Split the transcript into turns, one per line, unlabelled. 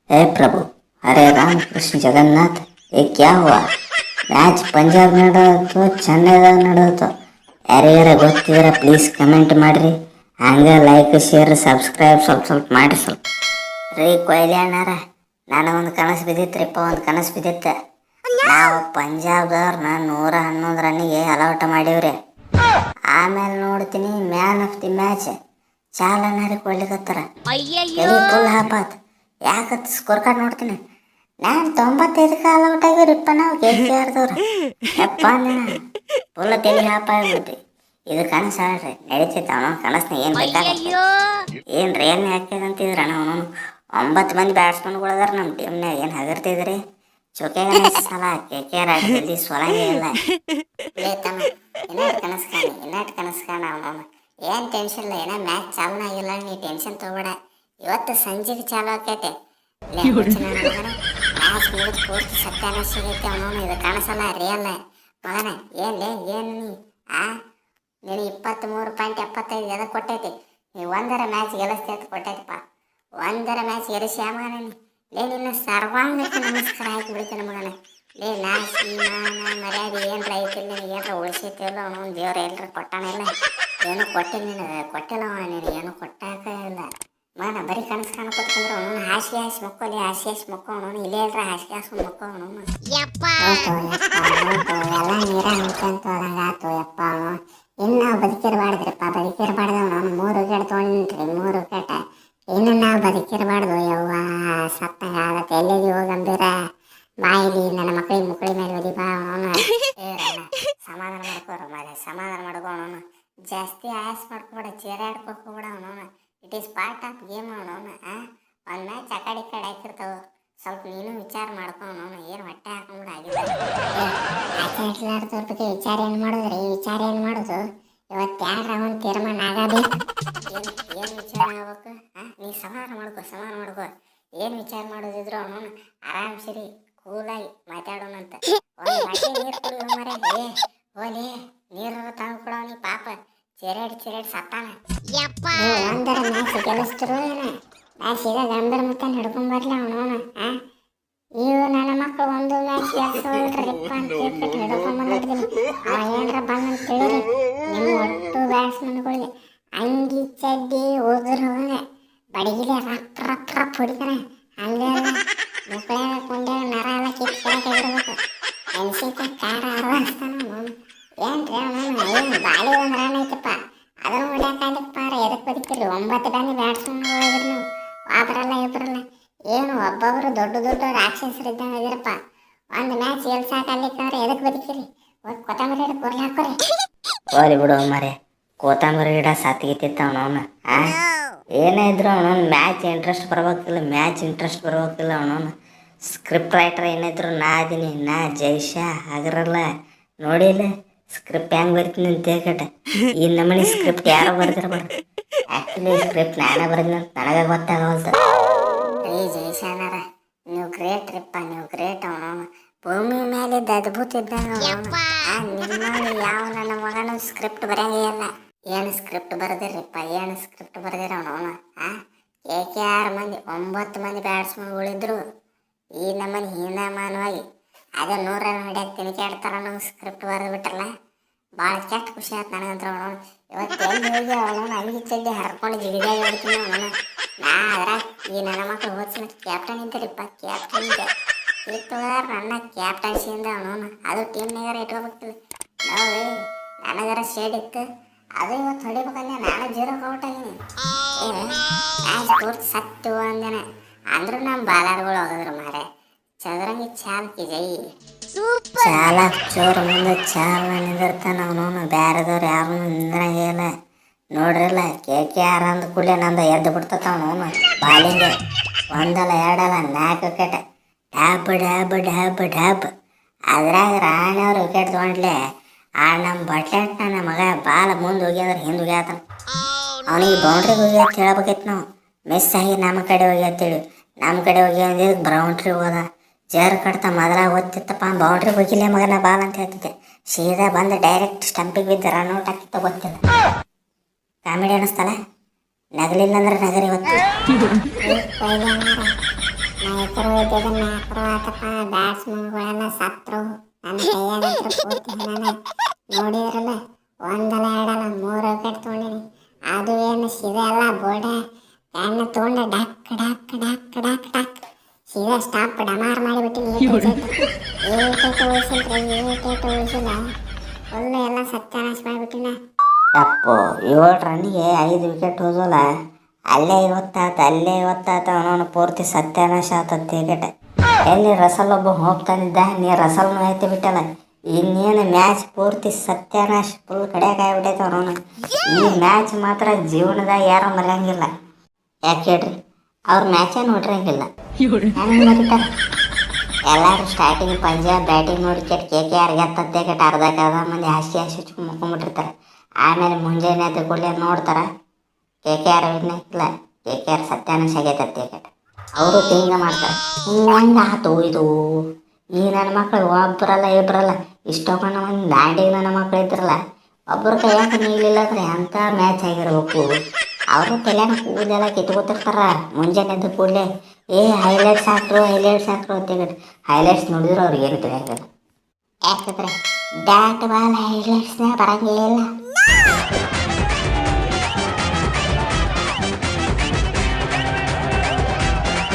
हे प्रभु, हरे राम कृष्ण जगन्नाथ, ये क्या हुआ? ಮ್ಯಾಚ್ ಪಂಜಾಬ್ ನಡೆದತ್ತು, ಚೆನ್ನೈದಾಗ ನಡೆದತ್ತು. ಯಾರ್ಯಾರ ಗೊತ್ತಿದ್ರೆ ಪ್ಲೀಸ್ ಕಮೆಂಟ್ ಮಾಡಿರಿ. ಹಂಗೆ ಲೈಕ್ ಶೇರ್ ಸಬ್ಸ್ಕ್ರೈಬ್ ಸ್ವಲ್ಪ ಮಾಡಿ ಸ್ವಲ್ಪ. ರೀ ಕೊಹ್ಲಿ ಅಣ್ಣಾರ, ನನಗೊಂದು ಕನಸು ಬಿದ್ದಿತ್ರಿಪ್ಪ, ಒಂದು ಕನಸು ಬಿದ್ದಿತ್ತು. ನಾವು ಪಂಜಾಬ್ದವ್ರನ್ನ 111 ರನ್ನಿಗೆ ಅಲೌಟ್ ಮಾಡೀವ್ರಿ. ಆಮೇಲೆ ನೋಡ್ತೀನಿ ಮ್ಯಾನ್ ಆಫ್ ದಿ ಮ್ಯಾಚ್ ಚಾಲನಾರಿ ಕೊಡ್ಲಿಕತ್ತಾರ. ಎಲ್ಲಿ ಫುಲ್ ಹಾಪಾತ್. ಯಾಕತ್ ಸ್ಕೋರ್ ಕಾರ್ಡ್ ನೋಡ್ತೀನಿ, ನಾನು 95ಕ್ಕೆ ಅಲೌಟ್ ಆಗಿರಿಪ್ಪ. ನಾವು ಗೆಲ್ತಿರ್ದವ್ರು ಯಪ್ಪ ಫುಲ್ ತಲೆ ಹಾಪಾಗ್ಬಿಡ್ತಿ. ಇದು ಕನಸು ಹೇಳ್ರಿ, ನಡೀತೈತೆ. ಅವನ ಕನಸ್ನ ಏನು ಬೇಕಾಗತ್ತೆ ಏನ್ರಿ, ಏನು ಹಾಕಿದಂತಿದ್ರ ನಾವು 9 ಮಂದಿ ಬ್ಯಾಟ್ಸ್ಮನ್ಗಳದಾರ ನಮ್ಮ ಟೀಮ್ನಾಗ. ಏನು ಹಗರ್ತಿದ್ರಿ ಚೊಕೆಗ ಸಲ KKR ಆಟದಲ್ಲಿ ಸೊಲಂಗೇ ಇಲ್ಲ. ತಮ್ಮ ಇನ್ನಾಟ್ ಕನಸು ಕಾಣ ಅವನು. ಏನು ಟೆನ್ಷನ್ ಇಲ್ಲ, ಏನೋ ಮ್ಯಾಚ್ ಚಾಲೂ ಆಗಿಲ್ಲ, ನೀ ಟೆನ್ಷನ್ ತೊಗೊಬೇಡ. ಇವತ್ತು ಸಂಜೆಗೆ ಚಾಲು ಆಕೈತೆ. ಮ್ಯಾಚ್ ಮುಗಿದು ಪೂರ್ತಿ ಸತ್ಯಾನ ಸಿಗೈತೆ. ಅವನು ಇದು ಕಾಣಿಸಲ್ಲ ರಿಯಲ್ ಮಗನ. ಏನು ನೀನು 23.75 ಎದಕ್ಕೆ ಕೊಟ್ಟೈತಿ? ನೀವು 1 ಮ್ಯಾಚ್ ಗೆಲ್ಲಿಸ್ತಿ ಅಂತ ಕೊಟ್ಟೈತಿಪ್ಪ. 1 ಮ್ಯಾಚ್ ಗೆಲ್ಲಿಸಿ ಮಗನ ನಿನ್ನ ಸರ್ವಾಂಗ ನಮಸ್ಕಾರ ಹಾಕಿ ಬಿಡ್ತೇನೆ ಮಗನ. ಮರ್ಯಾದೆ ಏನ್ರ ಐತಿಲ್ಲ, ನಿನಗೆ ಏನರ ಉಳಿಸೈತಿಲ್ಲ. ಅವನು ದೇವ್ರ ಎಲ್ಲರ ಕೊಟ್ಟಾನಿಲ್ಲ, ಏನು ಕೊಟ್ಟಿಲ್ಲ ಅವ ನೀನು, ಏನು ಕೊಟ್ಟಾಕ ಇಲ್ಲ ಮಗನ. ಬರೀ ಕನಸು ಕಾಣಕೊತ್ಕಂದ್ರೆ ಅವನು ಹಾಸಿ ಮಕ್ಕಳು ಅವನು ಇಲ್ಲೇ ಇಲ್ರ ಹಾಸಿ ಮಕ್ಕಳು ಅವನು. ಎಲ್ಲ ನೀರ ಹಂಚಂತ ಆತು ಯಪ್ಪ. ಅವನು ಇನ್ನು ನಾವು ಬದುಕಿರಬಾರ್ದ್ರಿಪ್ಪ, ಬದುಕಿರಬಾರ್ದವ್. ಅವನು 3 ವಿಕೆಟ್ ತೊಗೊಂಡ್ರಿ, 3 ವಿಕೆಟ್. ಇನ್ನು ನಾವು ಬದುಕಿರಬಾರ್ದು ಯವ್ವ. ಸತ್ತಾಗ ಆಗತ್ತೆ. ಎಲ್ಲಿಗೆ ಹೋಗಂಬೀರ ಬಾಯಿಲಿ ನನ್ನ ಮಕ್ಕಳಿ ಮೇಲೆ ಒದಿ ಬಾ. ಅವನು ಸಮಾಧಾನ ಮಾಡ್ಕೋರು ಮೇಲೆ ಸಮಾಧಾನ ಮಾಡ್ಕೋಣವನು. ಜಾಸ್ತಿ ಆಯಾಸ ಮಾಡ್ಕೊಬೇಡ, ಚೇರಾಡ್ಕೋಕ್ ಹೋಗ್ಬೇಡ ಅವನವನು. It is part of game ಅವನವನು. ಒಂದು ಮ್ಯಾಚ್ ಆ ಕಡೆ ಹಾಕಿರ್ತಾವ, ಸ್ವಲ್ಪ ನೀನು ವಿಚಾರ ಮಾಡ್ಕೊಂಡವನು. ಏನು ಹೊಟ್ಟೆ ಹಾಕೊಂಡ್ಬಿಡ ಆಗಿದೆ. ಆಟಲಾಡ್ದವ್ರ ಬಗ್ಗೆ ವಿಚಾರ ಏನು ಮಾಡೋದ್ರಿ? ವಿಚಾರ ಏನು ಮಾಡೋದು? ಇವತ್ತು ಯಾರ ಒಂದು ತೀರ್ಮಾನ ಆಗಬೇಕು. ಏನು ವಿಚಾರ ಆಗ್ಬೇಕು? ನೀ ಸಮಾಧಾನ ಮಾಡ್ಕೋ. ಏನು ವಿಚಾರ ಮಾಡೋದಿದ್ರು ಅವನು ಆರಾಮ್ ಸರಿ ಕೂಲಾಗಿ ಮಾತಾಡೋಣಂತ. ಒಂದು ಬಾಟಿ ನೀರು ಕುಡಿಯೋ ಮರ. ಹೋಲಿ ನೀರು ತಂದು ಕೊಡೋನಿ ಪಾಪ. ಚೆರಾಡಿ ಸತ್ತಾನ. 1 ಮ್ಯಾಚ್ ಗೆಲ್ಲಿಸ್ತಿರು ಏನ? ಮ್ಯಾಚ್ ಈಗ ಗಂಭೀರ ಮುತ್ತ ಹಿಡ್ಕೊಂಬರ್ಲ ಅವನವನು. ಇವು ನನ್ನ ಮಕ್ಕಳು 1 ಮ್ಯಾಚ್ ಗೆಲ್ಸೋಲ್ರಿಪ್ಪ ಅಂತ ಹಿಡ್ಕೊಂಬಂದಿರ್ತೀನಿ. ಅವ ಏನರ ಬಂದಂತ ತಿಳಿರಿ, ನಿಮ್ಮ ಒಟ್ಟು ಬ್ಯಾಟ್ಸ್ಮನ್ಗಳಿಗೆ ಅಂಗಿ ಚಡ್ಡಿ ಹೋದ್ರೆ ಬಡಗಿಲೆ ರಪ್ ಹೊಡಿತಾನೆ. ಹಂಗೆ ಮುಕ್ಕಳಾಗ ಕುಂಡ್ಯಾಗ ನರ ಎಲ್ಲ ಕಿತ್ಕೊಳಕಿರ್ಬೇಕು. ಎನ್ಸಿಕ ಕಾರ ಆರ್ವಾಡ್ತಾನ ಅವನು. ಏನ್ರಿ ಅವನು ಏನು ಬಾಳಿ 1 ರನ್ ಐತಪ್ಪ, ಅದನ್ನು ಹೊಡ್ಯಾಕಾಗಪ್ಪ. ಎದಕ್ಕೆ ಬದುಕಿರಿ? 9 ಮಂದಿ ಬ್ಯಾಟ್ಸ್ಮನ್ಗಳಿದ್ರು ನೀವು, ಒಬ್ಬರಲ್ಲ ಇಬ್ಬರಲ್ಲ. ಏನು ಒಬ್ಬೊಬ್ಬರು ದೊಡ್ಡ ರಾಕ್ಷಸರಿದ್ದಂಗೆ ಆಗಿರಪ್ಪ. 1 ಮ್ಯಾಚ್ ಗೆಲ್ಸಾಕಲ್ಲಿಕ್ಕಂದ್ರೆ ಎದಕ್ಕೆ ಬದುಕಿರಿ? ಕೊತ್ತಂಬರಿ ಗಿಡ ಕೊರ್ಲಿ ಹಾಕೋರಿ. ಹೋಲಿ ಬಿಡು ಮರೆ, ಕೊತ್ತಂಬರಿ ಗಿಡ ಸತ್ತಿಗಿತ್ತಿತ್ತ ಅವನವನು. ಏನೇ ಇದ್ರು ಅವನವನು ಮ್ಯಾಚ್ ಇಂಟ್ರೆಸ್ಟ್ ಬರ್ಬೇಕಿಲ್ಲ ಅವನವನು. ಸ್ಕ್ರಿಪ್ಟ್ ರೈಟರ್ ಏನಿದ್ರು ನಾ ಅದೀನಿ, ನಾ ಜೈಶ ಆಗಿರಲ್ಲ. ನೋಡಿಲ್ಲ ಸ್ಕ್ರಿಪ್ಟ್ ಹೆಂಗೆ ಬರ್ತೀನಿ ಅಂತ ಹೇಳ್ಕಟ. ಈ ನಮ್ಮನೆ ಸ್ಕ್ರಿಪ್ಟ್ ಯಾರೋ ಬರ್ದಿರ್ಬಾರ್ದು. ಆ್ಯಕ್ಚುಲಿ ಸ್ಕ್ರಿಪ್ಟ್ ನಾನೇ ಬರ್ದಿನ ಅಂತ ನನಗೆ ಗೊತ್ತಾಗವಲ್ತು. ಜೈಶಾನಾರ ನೀವು ಗ್ರೇಟ್ ರೀಪ್ಪ, ನೀವು ಗ್ರೇಟ್. ಅವನವನು ಭೂಮಿ ಮೇಲಿದ್ದ ಅದ್ಭುತ ಇದ್ದಂಗೆ ಅವನು. ನಿಮ್ಮ ಯಾವ ನನ್ನ ಮಗನ ಸ್ಕ್ರಿಪ್ಟ್ ಬರೆಯಲ್ಲ. ಏನು ಸ್ಕ್ರಿಪ್ಟ್ ಬರ್ದಿರಿಪ್ಪ, ಏನು ಸ್ಕ್ರಿಪ್ಟ್ ಬರ್ದಿರ ಅವನವನು. KKR ಮಂದಿ 9 ಮಂದಿ ಬ್ಯಾಟ್ಸ್ಮನ್ಗಳಿದ್ರು ಈ ನಮ್ಮನೆ ಹೀನಮಾನವಾಗಿ ಅದೇ 100 ರನ್ ಹೊಡ್ಯಾಕೆ ತಿನ್ಕಾಡ್ತಾರ ನಮ್ಗೆ ಸ್ಕ್ರಿಪ್ಟ್ ಬರೆದು ಬಿಟ್ರಲ್ಲ. ಭಾಳ ಕೆಟ್ಟ ಖುಷಿ ಆಯ್ತು ನನಗಂತ್ರ ಅವನು. ಇವತ್ತು ಎಲ್ಲಿ ಹೋಗಿ ಅವನವನು ಅಂಗಿ ಚಡ್ಡಿ ಹರ್ಕೊಂಡು ಜಿಗಿದಾಗಿ ಹೊಡ್ತೀನಿ ಅವನವನು. ನಾ ಅದ್ರಾಗ ಈ ನನ್ನ ಮಕ್ಕಳು ಹೋದ್ಸಿನ ಕ್ಯಾಪ್ಟನ್ ಇದ್ದರಿಪ್ಪ, ಕ್ಯಾಪ್ಟನ್ ಇದ್ದೆ ನನ್ನ ಕ್ಯಾಪ್ಟನ್ಸಿಯಿಂದ ಅವನವನು. ಅದು ಟೀಮ್ನಾಗಾರ ಇಟ್ಕೋಬೇಕಿಲ್ಲ. ನಾವು ನನಗಾರ ಶೇಡ್ ಇತ್ತು, ಅದು ಇವತ್ತು ಹೊಡಿಬೇಕಂದ್ರೆ ನಾನು 0 ಔಟ್ ಆಗೀನಿ. ಮ್ಯಾಚ್ ಪೂರ್ತಿ ಸತ್ತು ಅಂದೇನೆ ಅಂದ್ರೂ ನಮ್ಮ ಬಾಲಾರ್ಗಳು ಹೋಗಿದ್ರು ಮಾರೆ. ಚದುರಂಗಿ ಚಾಲಕಿ ಜೈ ಚಾಲಕ್ ಚೋರ್ ಮುಂದೆ ಚಾಲ ನಿಂದಿರ್ತಾನ ಅವನವನು. ಬೇರೆದವ್ರು ಯಾರು ನಿಂದ್ರಂಗೆ ಇಲ್ಲ. ನೋಡ್ರಿಲ್ಲ KKR ಅಂದ ಕೂಡಲೇ ನಂದು ಎದ್ದು ಬಿಡ್ತತ ಅವನವನು. ಬಾಲಿಂಗ್ 1 ಅಲ್ಲ 2 ಅಲ್ಲ 4 ವಿಕೆಟ್. ಡ್ಯಾಬ್ ಅದ್ರಾಗ ರಾಣಿಯವ್ರು ವಿಕೆಟ್ ತೊಗೊಂಡ್ಲೆ. ನಮ್ಮ ಬಟ್ಲೆಟ್ ನನ್ನ ಮಗ ಬಾಲ ಮುಂದೆ ಹೋಗಿ ಅಂದ್ರೆ ಹಿಂದೆ ಹೋಗ್ಯಾತಾನ. ಅವನಿಗೆ ಬೌಂಡ್ರಿಗೆ ಹೋಗಿ ಅಂತ ಹೇಳ್ಬೇಕಿತ್ತು ನಾವು. ಮಿಸ್ ಆಗಿ ನಮ್ಮ ಕಡೆ ಹೋಗಿ ಅಂತೇಳಿ ನಮ್ಮ ಕಡೆ ಹೋಗಿ ಅಂದಿದ್ದು ಬೌಂಡ್ರಿ ಹೋದ. ಜೇರ್ ಕಟ್ತಾ ಮೊದಲಾಗ ಓದ್ತಿತ್ತಪ್ಪ, ಬೌಂಡ್ರಿಗೆ ಹೋಗಿಲ್ಲ ಮಗನ ಬಾಲ್ ಅಂತ ಹೇಳ್ತಿದ್ದೆ. ಸೀದಾ ಬಂದು ಡೈರೆಕ್ಟ್ ಸ್ಟಂಪಿಗೆ ಬಿದ್ದು ರನ್ ಔಟ್ ಆಗ್ತಿತ್ತು. ಗೊತ್ತಿಲ್ಲ, ಕಾಮಿಡಿ ಅನ್ನಿಸ್ತಲ್ಲ. ನಗಲಿಲ್ಲ ಅಂದ್ರೆ ನಗರಿ ಇವತ್ತು. ನಾ ಎದುರು ಇದ್ದಿದ್ದನ್ನ ಮ್ಯಾಕ್ರು ಆತಪ್ಪ. ಬ್ಯಾಟ್ಸ್ಮನ್ಗಳೆಲ್ಲ ಸತ್ರು. ನನ್ನ ಕೈಯಾಗಂತ್ರ ಪೂರ್ತಿ ಹಣನ ನೋಡಿದ್ರಲ್ಲ, ಒಂದಲ್ಲ ಎರಡಲ್ಲ 3 ವಿಕೆಟ್ ತೊಗೊಂಡಿನಿ. ಅದು ಏನು ಸೀದಾ ಎಲ್ಲ ಬೋರ್ಡ ಎಣ್ಣೆ ತೊಗೊಂಡೆ duck duck duck duck duck ಸೀದಾ ಸ್ಟಾಪ್ ಡಮಾರ್ ಮಾಡಿಬಿಟ್ಟಿನಿ. ಏಟೇಟು ಉಳಿಸಿಲ್ರಿ, ಏಟೇಟು ಉಳಿಸಿಲ್ಲ. ಫುಲ್ ಎಲ್ಲ ಸತ್ಯಾನಾಶ ಮಾಡಿಬಿಟ್ಟಿನ.
ಅಪ್ಪೋ 7 ರನ್ನಿಗೆ 5 ವಿಕೆಟ್ ಹೋದಲ್ಲ. ಅಲ್ಲೇ ಇವತ್ತಾತ ಅವನವನು ಪೂರ್ತಿ ಸತ್ಯಾನಾಶ ಆತತ್ತೆ ವಿಕೆಟ್. ಎಲ್ಲಿ ರಸಲ್ ಒಬ್ಬ ಹೋಗ್ತಾನಿದ್ದ, ನೀ ರಸಲ್ನು ಐತಿ ಬಿಟ್ಟಲ್ಲ. ಇನ್ನೇನು ಮ್ಯಾಚ್ ಪೂರ್ತಿ ಸತ್ಯಾನಾಶ ಫುಲ್ ಕಡೆಯಾಗಿ ಆಗ್ಬಿಟ್ಟೈತೆ ಅವನವನು. ಈ ಮ್ಯಾಚ್ ಮಾತ್ರ ಜೀವನದಾಗ ಯಾರು ಮರೆಯಂಗಿಲ್ಲ. ಯಾಕೆ ಹೇಳ್ರಿ, ಅವ್ರ ಮ್ಯಾಚೇ ನೋಡಿರಂಗಿಲ್ಲ. ಹೆಂಗೆ ಮರಿತಾರೆ? ಎಲ್ಲರೂ ಸ್ಟಾರ್ಟಿಂಗ್ ಪಂಜಾಬ್ ಬ್ಯಾಟಿಂಗ್ ನೋಡಿ KKR ಗೆತ್ತತ್ತೆ ಕೆಟ್ಟ ಅರ್ಧಕ್ಕೆ ಮಂದಿ ಹಾಸಿ ಮುಕ್ಕೊಂಬಿಟ್ಟಿರ್ತಾರೆ. ಆಮೇಲೆ ಮುಂಜಾನೆ ಎದ್ದು ಕೂಡಲೇ ನೋಡ್ತಾರೆ KKR ವಿನ್ ಇಲ್ಲ, KKR ಸತ್ಯಾನಾಶ ಆಗೈತತ್ತೆ ಕೆಟ್ಟ. ಅವರು ಹಿಂಗೆ ಮಾಡ್ತಾರೆ. ಹಿಂಗೆ ಆತು ಇದು. ಈ ನನ್ನ ಮಕ್ಕಳು ಒಬ್ಬರಲ್ಲ ಇಬ್ಬರಲ್ಲ ಇಷ್ಟೊಂದು ಒಂದು ದಾಂಡಿಗೆ ನನ್ನ ಮಕ್ಕಳು ಇದ್ರಲ್ಲ, ಒಬ್ಬರ ಕೈಯಾಗ ನೀಲಿಲ್ಲ ಅಂದ್ರೆ ಅಂಥ ಮ್ಯಾಚ್ ಆಗಿರ್ಬೇಕು. ಅವರು ತಲೆಯಾಗ ಕೂದಲೆಲ್ಲ ಕಿತ್ಕೋತಿರ್ತಾರ. ಮುಂಜಾನೆ ಎದ್ದು ಕೂಡಲೇ ಹೈಲೈಟ್ಸ್ ಹಾಕ್ರು ಅಂತೇಳಿ ಹೈಲೈಟ್ಸ್ ನೋಡಿದ್ರು ಅವ್ರಿಗೆ ಏನು ತಿಳಿಯಂಗಿಲ್ಲ. ಯಾಕಂದ್ರೆ ಬ್ಯಾಟ್ ಬಾಲ್ ಹೈಲೈಟ್ಸ್ನ ಬರಂಗಿಲ್ಲ.